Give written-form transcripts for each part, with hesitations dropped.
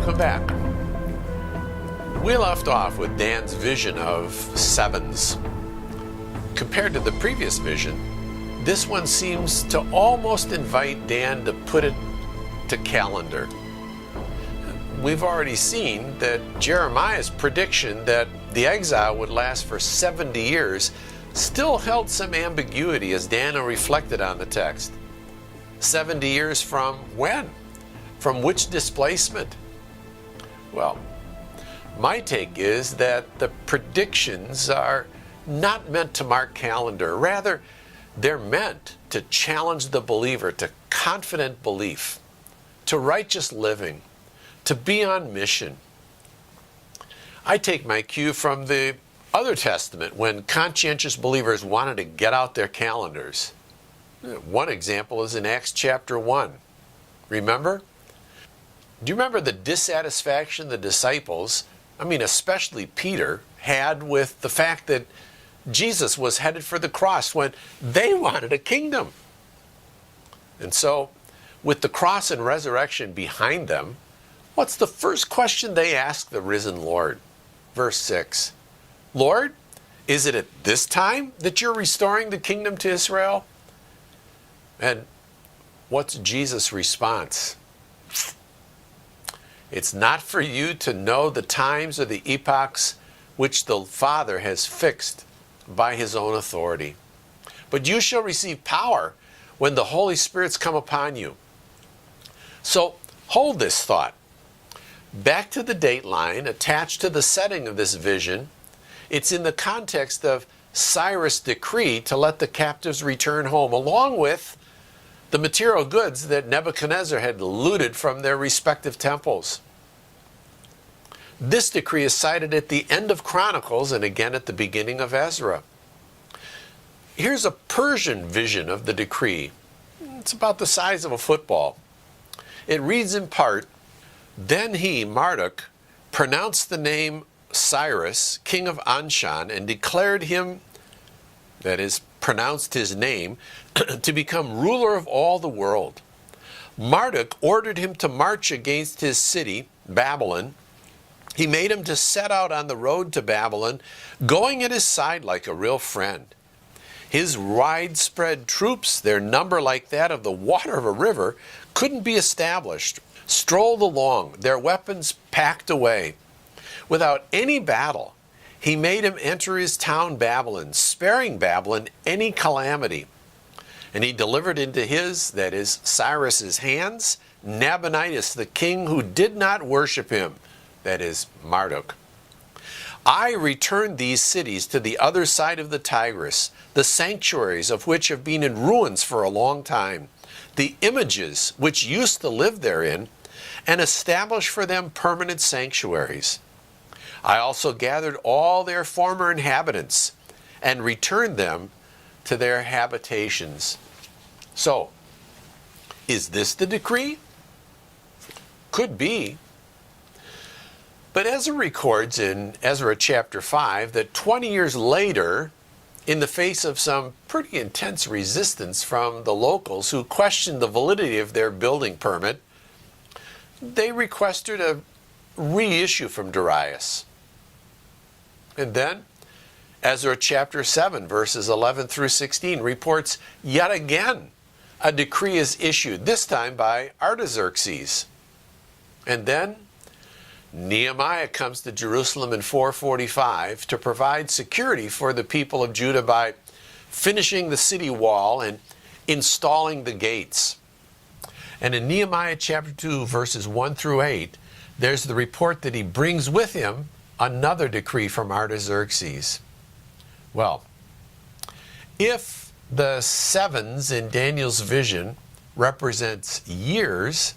Welcome back. We left off with Dan's vision of sevens. Compared to the previous vision, this one seems to almost invite Dan to put it to calendar. We've already seen that Jeremiah's prediction that the exile would last for 70 years still held some ambiguity as Daniel reflected on the text. 70 years from when? From which displacement? Well, my take is that the predictions are not meant to mark calendar. Rather, they're meant to challenge the believer to confident belief, to righteous living, to be on mission. I take my cue from the other Testament when conscientious believers wanted to get out their calendars. One example is in Acts chapter 1. Remember? Do you remember the dissatisfaction the disciples, especially Peter, had with the fact that Jesus was headed for the cross when they wanted a kingdom? And so, with the cross and resurrection behind them, what's the first question they ask the risen Lord? Verse 6. Lord, is it at this time that you're restoring the kingdom to Israel? And what's Jesus' response? It's not for you to know the times or the epochs which the Father has fixed by his own authority. But you shall receive power when the Holy Spirit's come upon you. So hold this thought. Back to the dateline attached to the setting of this vision, it's in the context of Cyrus' decree to let the captives return home, along with the material goods that Nebuchadnezzar had looted from their respective temples. This decree is cited at the end of Chronicles and again at the beginning of Ezra. Here's a Persian vision of the decree. It's about the size of a football. It reads in part, Then he, Marduk, pronounced the name Cyrus, king of Anshan, and declared him, that is, pronounced his name, to become ruler of all the world. Marduk ordered him to march against his city, Babylon. He made him to set out on the road to Babylon, going at his side like a real friend. His widespread troops, their number like that of the water of a river, couldn't be established, strolled along, their weapons packed away. Without any battle, he made him enter his town Babylon, sparing Babylon any calamity. And he delivered into his, that is, Cyrus's hands, Nabonidus, the king who did not worship him, that is, Marduk. I returned these cities to the other side of the Tigris, the sanctuaries of which have been in ruins for a long time, the images which used to live therein, and established for them permanent sanctuaries. I also gathered all their former inhabitants and returned them to their habitations. So, is this the decree? Could be. But Ezra records in Ezra chapter 5 that 20 years later, in the face of some pretty intense resistance from the locals who questioned the validity of their building permit, they requested a reissue from Darius. And then Ezra chapter 7 verses 11 through 16 reports yet again a decree is issued, this time by Artaxerxes. And then Nehemiah comes to Jerusalem in 445 to provide security for the people of Judah by finishing the city wall and installing the gates. And in Nehemiah chapter 2 verses 1 through 8, there's the report that he brings with him another decree from Artaxerxes. Well, if the sevens in Daniel's vision represents years,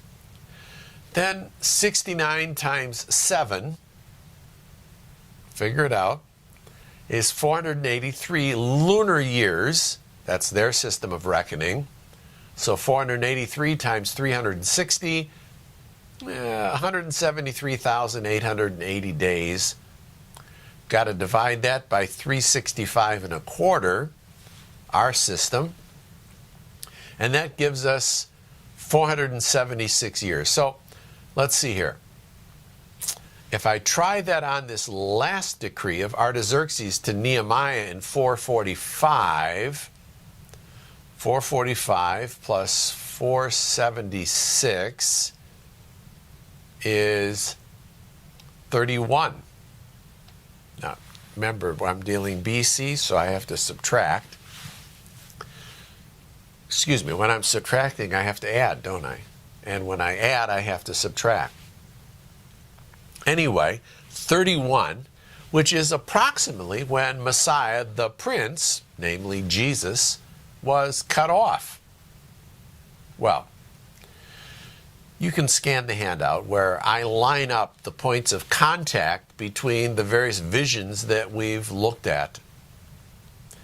then 69 times 7, figure it out, is 483 lunar years. That's their system of reckoning. So 483 times 360, 173,880 days. Got to divide that by 365 and a quarter, our system. And that gives us 476 years. So let's see here. If I try that on this last decree of Artaxerxes to Nehemiah in 445, 445 plus 476 is 31. Now, remember, I'm dealing BC, so I have to subtract. Excuse me, when I'm subtracting, I have to add, don't I? And when I add, I have to subtract. Anyway, 31, which is approximately when Messiah, the Prince, namely Jesus, was cut off. Well, you can scan the handout where I line up the points of contact between the various visions that we've looked at.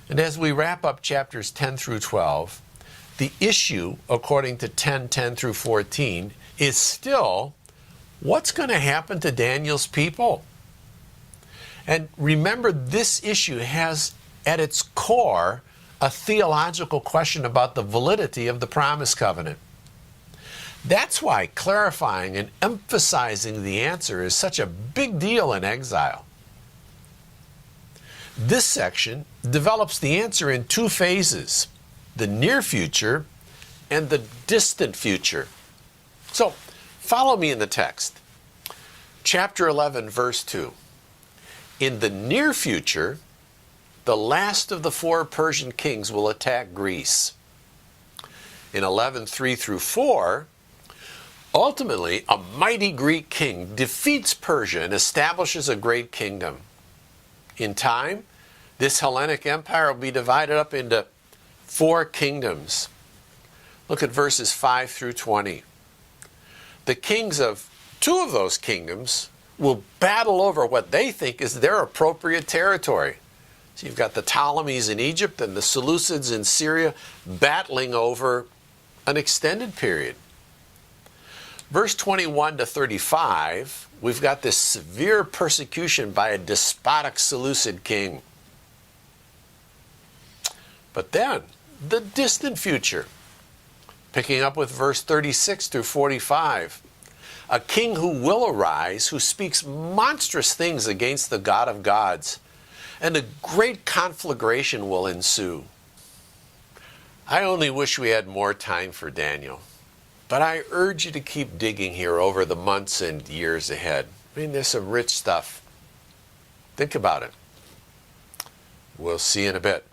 And as we wrap up chapters 10 through 12, the issue, according to 10:10 through 14, is still what's going to happen to Daniel's people? And remember, this issue has at its core a theological question about the validity of the promised covenant. That's why clarifying and emphasizing the answer is such a big deal in Exile. This section develops the answer in two phases, the near future and the distant future. So, follow me in the text. Chapter 11, verse 2. In the near future, the last of the four Persian kings will attack Greece. In 11:3 through 4, ultimately, a mighty Greek king defeats Persia and establishes a great kingdom. In time, this Hellenic empire will be divided up into four kingdoms. Look at verses 5 through 20. The kings of two of those kingdoms will battle over what they think is their appropriate territory. So you've got the Ptolemies in Egypt and the Seleucids in Syria battling over an extended period. Verse 21 to 35, we've got this severe persecution by a despotic Seleucid king. But then, the distant future, picking up with verse 36 through 45, a king who will arise, who speaks monstrous things against the God of gods, and a great conflagration will ensue. I only wish we had more time for Daniel, but I urge you to keep digging here over the months and years ahead. I mean, there's some rich stuff. Think about it. We'll see you in a bit.